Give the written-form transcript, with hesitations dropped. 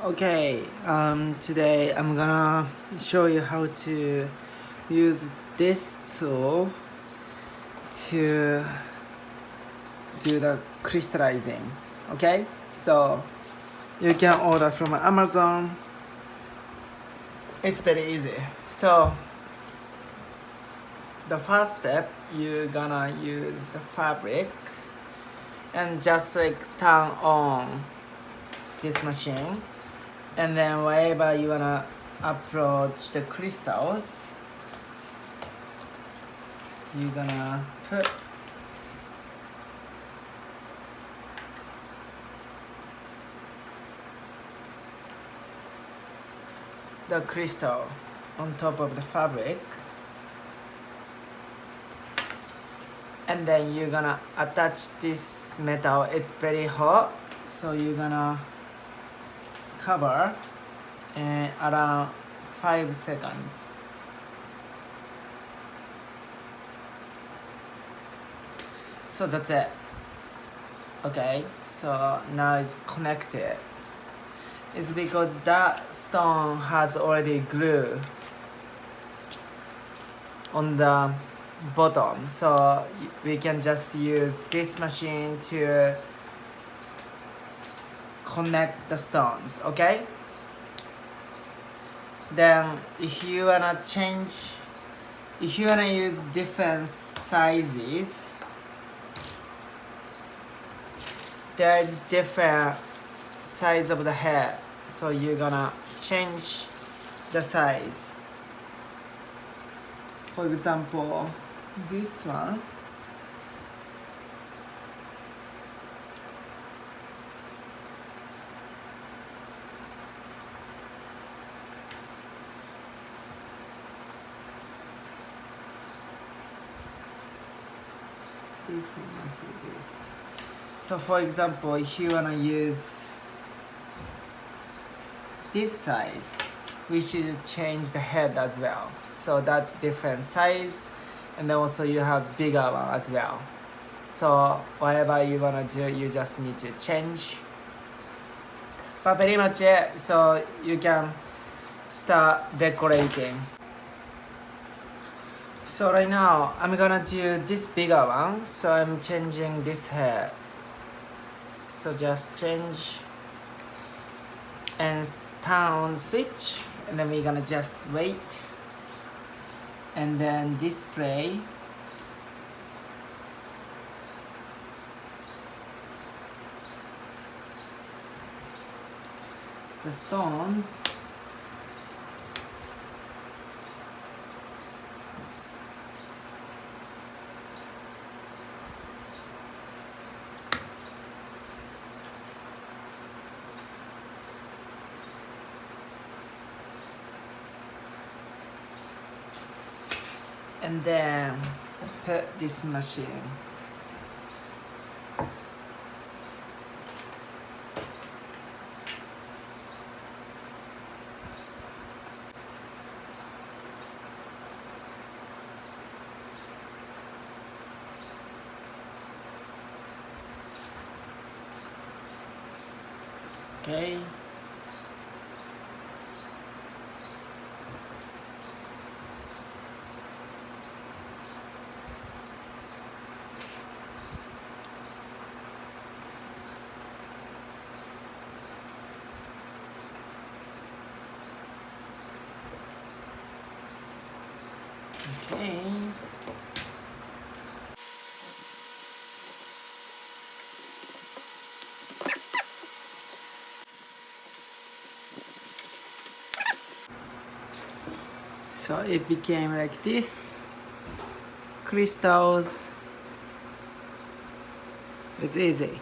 Okay, today I'm gonna show you how to use this tool to do the crystallizing. Okay, so you can order from Amazon. It's very easy. So the first step, you're gonna use the fabric and just like turn on this machine, and then wherever you wanna approach the crystals, you're gonna put the crystal on top of the fabric, and then you're gonna attach this metal. It's very hot, so you're gonna cover around 5 seconds. So that's it. Okay, so now it's connected. It's because that stone has already glue on the bottom, so we can just use this machine to connect the stones. Okay, then if you wanna use different sizes, there is different size of the head, so you're gonna change the size. For example, this one, this one must be this. So for example, if you wanna use this size, we should change the head as well. So that's different size, and then also you have bigger one as well. So whatever you wanna do, you just need to change. But pretty much it, so you can start decorating. So right now, I'm gonna do this bigger one, so I'm changing this head. So just change and turn on switch, and then we're gonna just wait and then display the stones. And then put this machine. Okay. Okay. So it became like this. Crystals. It's easy.